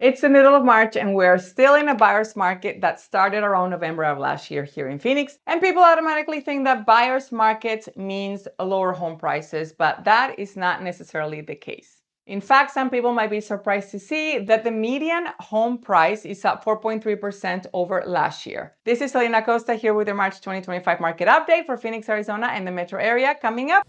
It's the middle of March and we're still in a buyer's market that started around November of last year here in Phoenix. And people automatically think that buyer's market means lower home prices, but that is not necessarily the case. In fact, some people might be surprised to see that the median home price is up 4.3% over last year. This is Celina Acosta here with your March 2025 market update for Phoenix, Arizona and the metro area coming up.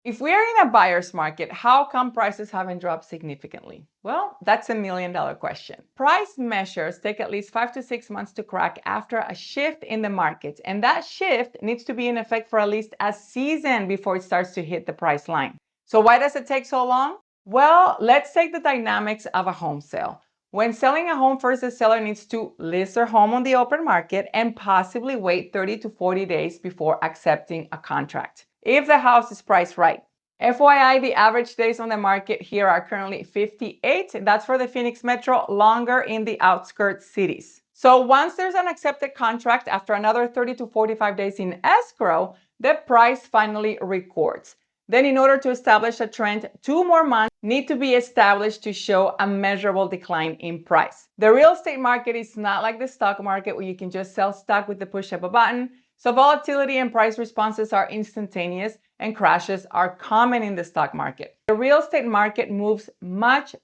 If we're in a buyer's market, how come prices haven't dropped significantly? Well, that's $1 million question. Price measures take at least 5 to 6 months to crack after a shift in the market, and that shift needs to be in effect for at least a season before it starts to hit the price line. So why does it take so long? Well, let's take the dynamics of a home sale. When selling a home first, the seller needs to list their home on the open market and possibly wait 30 to 40 days before accepting a contract, if the house is priced right. FYI, the average days on the market here are currently 58. That's for the Phoenix Metro, longer in the outskirts cities. So once there's an accepted contract, after another 30 to 45 days in escrow, the price finally records. Then in order to establish a trend, 2 more months need to be established to show a measurable decline in price. The real estate market is not like the stock market where you can just sell stock with the push of a button. So volatility and price responses are instantaneous and crashes are common in the stock market. The real estate market moves much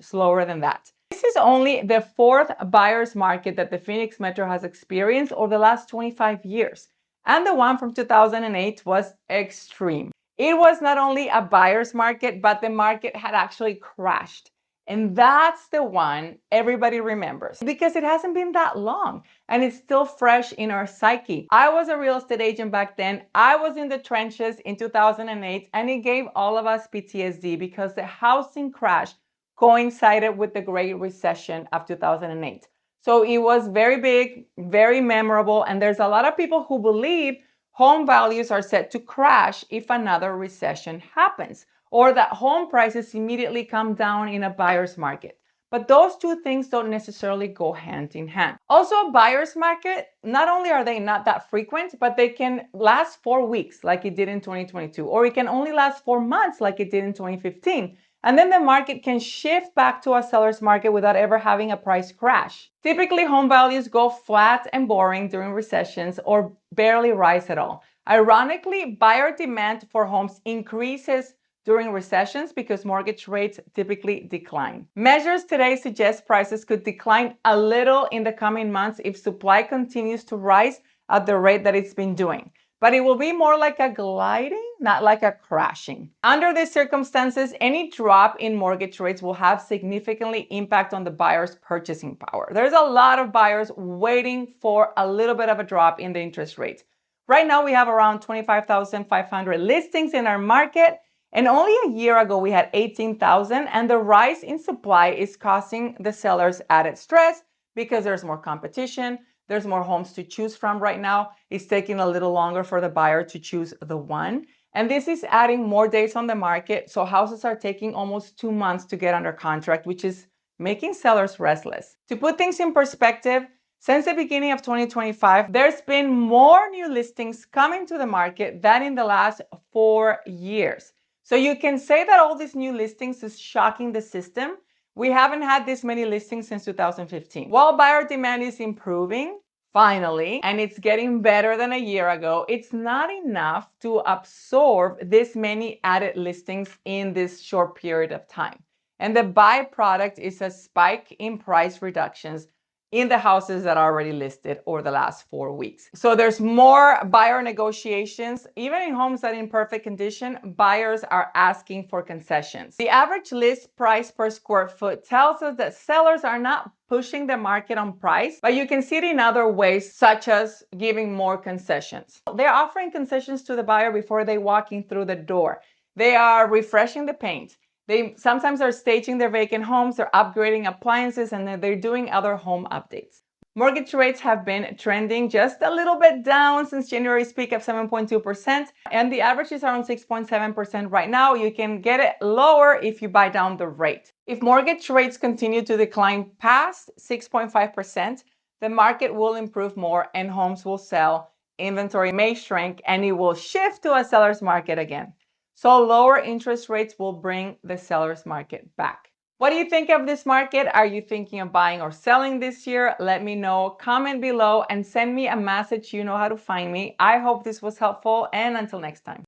slower than that. This is only the 4th buyer's market that the Phoenix Metro has experienced over the last 25 years. And the one from 2008 was extreme. It was not only a buyer's market, but the market had actually crashed. And that's the one everybody remembers because it hasn't been that long and it's still fresh in our psyche. I was a real estate agent back then. I was in the trenches in 2008 and it gave all of us PTSD because the housing crash coincided with the Great Recession of 2008. So it was very big, very memorable, and there's a lot of people who believe home values are set to crash if another recession happens, or that home prices immediately come down in a buyer's market. But those two things don't necessarily go hand in hand. Also, a buyer's market, not only are they not that frequent, but they can last 4 weeks like it did in 2022, or it can only last 4 months like it did in 2015. And then the market can shift back to a seller's market without ever having a price crash. Typically, home values go flat and boring during recessions or barely rise at all. Ironically, buyer demand for homes increases during recessions because mortgage rates typically decline. Measures today suggest prices could decline a little in the coming months if supply continues to rise at the rate that it's been doing. But it will be more like a gliding, not like a crashing. Under these circumstances, any drop in mortgage rates will have significantly impact on the buyer's purchasing power. There's a lot of buyers waiting for a little bit of a drop in the interest rate. Right now, we have around 25,500 listings in our market. And only a year ago, we had 18,000, and the rise in supply is causing the sellers added stress because there's more competition. There's more homes to choose from right now. It's taking a little longer for the buyer to choose the one. And this is adding more days on the market. So houses are taking almost 2 months to get under contract, which is making sellers restless. To put things in perspective, since the beginning of 2025, there's been more new listings coming to the market than in the last 4 years. So you can say that all these new listings is shocking the system. We haven't had this many listings since 2015. While buyer demand is improving, finally, and it's getting better than a year ago, it's not enough to absorb this many added listings in this short period of time. And the byproduct is a spike in price reductions in the houses that are already listed over the last 4 weeks. So there's more buyer negotiations. Even in homes that are in perfect condition, buyers are asking for concessions. The average list price per square foot tells us that sellers are not pushing the market on price, but you can see it in other ways, such as giving more concessions. They're offering concessions to the buyer before they walk in through the door. They are refreshing the paint. They sometimes are staging their vacant homes, they're upgrading appliances, and then they're doing other home updates. Mortgage rates have been trending just a little bit down since January's peak of 7.2%, and the average is around 6.7% right now. You can get it lower if you buy down the rate. If mortgage rates continue to decline past 6.5%, the market will improve more and homes will sell, inventory may shrink, and it will shift to a seller's market again. So lower interest rates will bring the seller's market back. What do you think of this market? Are you thinking of buying or selling this year? Let me know. Comment below and send me a message. You know how to find me. I hope this was helpful, and until next time.